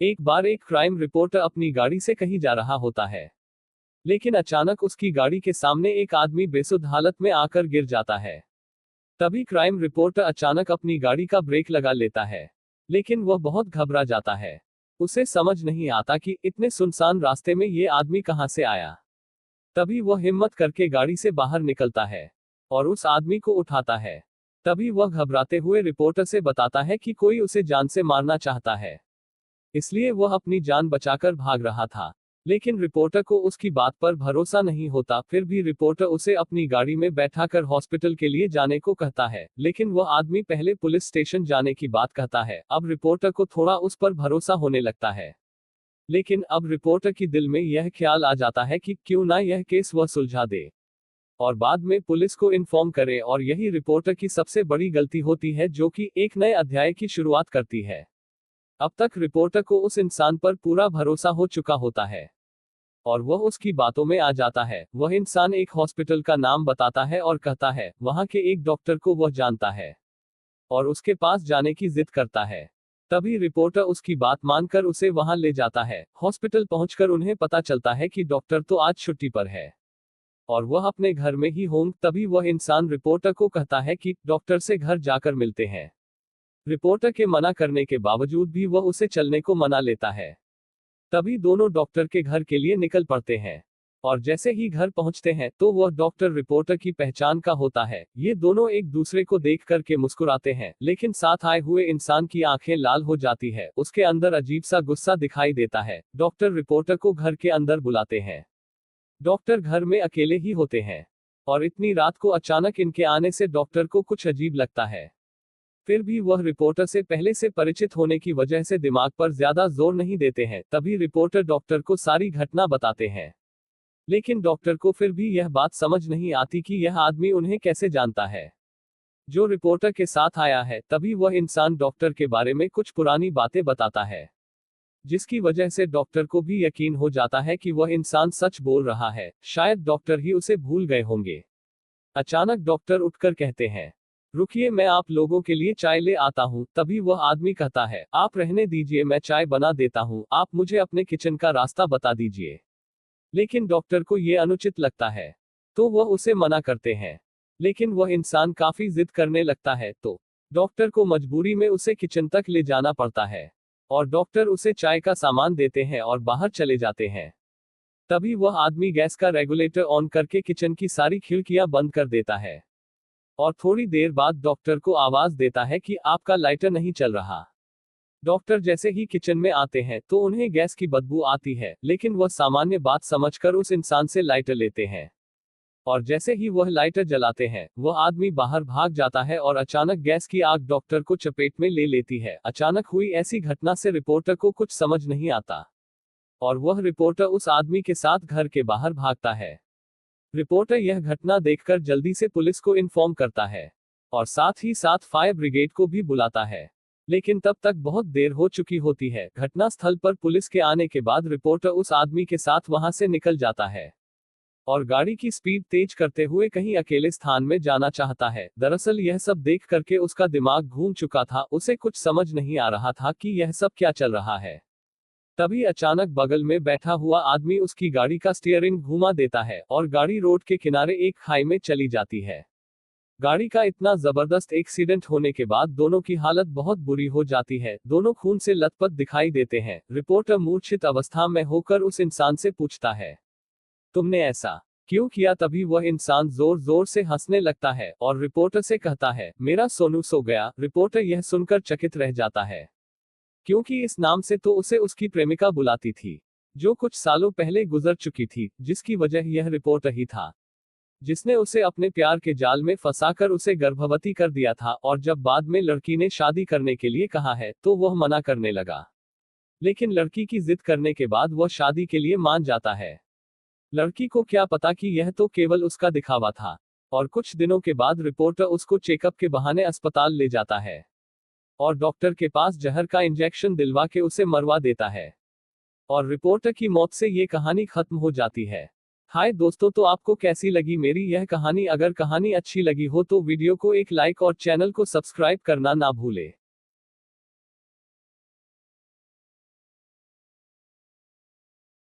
एक बार एक crime reporter अपनी गाड़ी से कहीं जा रहा होता है, लेकिन अचानक उसकी गाड़ी के सामने एक आदमी बेसुध हालत में आकर गिर जाता है। तभी क्राइम रिपोर्टर अचानक अपनी गाड़ी का ब्रेक लगा लेता है, लेकिन वह बहुत घबरा जाता है। उसे समझ नहीं आता कि इतने सुनसान रास्ते में ये आदमी कहां से आया। तभी वह हिम्मत करके गाड़ी से बाहर निकलता है और उस आदमी को उठाता है। तभी वह घबराते हुए रिपोर्टर से बताता है कि कोई उसे जान से मारना चाहता है, इसलिए वह अपनी जान बचाकर भाग रहा था। लेकिन रिपोर्टर को उसकी बात पर भरोसा नहीं होता। फिर भी रिपोर्टर उसे अपनी गाड़ी में बैठाकर हॉस्पिटल के लिए जाने को कहता है, लेकिन वह आदमी पहले पुलिस स्टेशन जाने की बात कहता है। अब रिपोर्टर को थोड़ा उस पर भरोसा होने लगता है, लेकिन अब रिपोर्टर की दिल में यह ख्याल आ जाता है कि क्यों ना यह केस वह सुलझा दे और बाद में पुलिस को इन्फॉर्म करे। और यही रिपोर्टर की सबसे बड़ी गलती होती है, जो कि एक नए अध्याय की शुरुआत करती है। अब तक रिपोर्टर को उस इंसान पर पूरा भरोसा हो चुका होता है और वह उसकी बातों में आ जाता है। वह इंसान एक हॉस्पिटल का नाम बताता है और कहता है वहां के एक डॉक्टर को वह जानता है और उसके पास जाने की जिद करता है। तभी रिपोर्टर उसकी बात मानकर उसे वहां ले जाता है। हॉस्पिटल पहुंचकर उन्हें पता चलता है कि डॉक्टर तो आज छुट्टी पर है और वह अपने घर में ही होंगे। तभी वह इंसान रिपोर्टर को कहता है कि डॉक्टर से घर जाकर मिलते हैं। रिपोर्टर के मना करने के बावजूद भी वह उसे चलने को मना लेता है। तभी दोनों डॉक्टर के घर के लिए निकल पड़ते हैं और जैसे ही घर पहुंचते हैं तो वह डॉक्टर रिपोर्टर की पहचान का होता है। ये दोनों एक दूसरे को देख करके मुस्कुराते हैं, लेकिन साथ आए हुए इंसान की आंखें लाल हो जाती है। उसके अंदर अजीब सा गुस्सा दिखाई देता है। डॉक्टर रिपोर्टर को घर के अंदर बुलाते हैं। डॉक्टर घर में अकेले ही होते हैं और इतनी रात को अचानक इनके आने से डॉक्टर को कुछ अजीब लगता है। फिर भी वह रिपोर्टर से पहले से परिचित होने की वजह से दिमाग पर ज्यादा जोर नहीं देते हैं। तभी रिपोर्टर डॉक्टर को सारी घटना बताते हैं, लेकिन डॉक्टर को फिर भी यह बात समझ नहीं आती कि यह आदमी उन्हें कैसे जानता है जो रिपोर्टर के साथ आया है। तभी वह इंसान डॉक्टर के बारे में कुछ पुरानी बातें बताता है, जिसकी वजह से डॉक्टर को भी यकीन हो जाता है कि वह इंसान सच बोल रहा है। शायद डॉक्टर ही उसे भूल गए होंगे। अचानक डॉक्टर उठकर कहते हैं, रुकिए, मैं आप लोगों के लिए चाय ले आता हूँ। तभी वह आदमी कहता है, आप रहने दीजिए, मैं चाय बना देता हूँ, आप मुझे अपने किचन का रास्ता बता दीजिए। लेकिन डॉक्टर को यह अनुचित लगता है, तो वह उसे मना करते हैं। लेकिन वह इंसान काफी जिद करने लगता है, तो डॉक्टर को मजबूरी में उसे किचन तक ले जाना पड़ता है और डॉक्टर उसे चाय का सामान देते हैं और बाहर चले जाते हैं। तभी वह आदमी गैस का रेगुलेटर ऑन करके किचन की सारी खिड़कियां बंद कर देता है और थोड़ी देर बाद डॉक्टर को आवाज देता है कि आपका लाइटर नहीं चल रहा। डॉक्टर जैसे ही किचन में आते हैं तो उन्हें गैस की बदबू आती है, लेकिन वह सामान्य बात समझकर उस इंसान से लाइटर लेते हैं और जैसे ही वह लाइटर जलाते हैं वह आदमी बाहर भाग जाता है और अचानक गैस की आग डॉक्टर को चपेट में ले लेती है। अचानक हुई ऐसी घटना से रिपोर्टर को कुछ समझ नहीं आता और वह रिपोर्टर उस आदमी के साथ घर के बाहर भागता है। रिपोर्टर यह घटना देखकर जल्दी से पुलिस को इन्फॉर्म करता है और साथ ही साथ फायर ब्रिगेड को भी बुलाता है, लेकिन तब तक बहुत देर हो चुकी होती है। घटना स्थल पर पुलिस के आने के बाद रिपोर्टर उस आदमी के साथ वहां से निकल जाता है और गाड़ी की स्पीड तेज करते हुए कहीं अकेले स्थान में जाना चाहता है। दरअसल यह सब देख करके उसका दिमाग घूम चुका था, उसे कुछ समझ नहीं आ रहा था कि यह सब क्या चल रहा है। तभी अचानक बगल में बैठा हुआ आदमी उसकी गाड़ी का स्टीयरिंग घुमा देता है और गाड़ी रोड के किनारे एक खाई में चली जाती है। गाड़ी का इतना जबरदस्त एक्सीडेंट होने के बाद दोनों की हालत बहुत बुरी हो जाती है। दोनों खून से लथपथ दिखाई देते हैं। रिपोर्टर मूर्छित अवस्था में होकर उस इंसान से पूछता है, तुमने ऐसा क्यों किया? तभी वह इंसान जोर जोर से हंसने लगता है और रिपोर्टर से कहता है, मेरा सोनू सो गया। रिपोर्टर यह सुनकर चकित रह जाता है, क्योंकि इस नाम से तो उसे उसकी प्रेमिका बुलाती थी, जो कुछ सालों पहले गुजर चुकी थी, जिसकी वजह यह रिपोर्टर ही था, जिसने उसे अपने प्यार के जाल में फंसाकर उसे गर्भवती कर दिया था। और जब बाद में लड़की ने शादी करने के लिए कहा है तो वह मना करने लगा, लेकिन लड़की की जिद करने के बाद वह शादी के लिए मान जाता है। लड़की को क्या पता कि यह तो केवल उसका दिखावा था और कुछ दिनों के बाद रिपोर्टर उसको चेकअप के बहाने अस्पताल ले जाता है और डॉक्टर के पास जहर का इंजेक्शन दिलवा के उसे मरवा देता है और रिपोर्टर की मौत से ये कहानी खत्म हो जाती है। हाय दोस्तों, तो आपको कैसी लगी मेरी यह कहानी? अगर कहानी अच्छी लगी हो तो वीडियो को एक लाइक और चैनल को सब्सक्राइब करना ना भूले।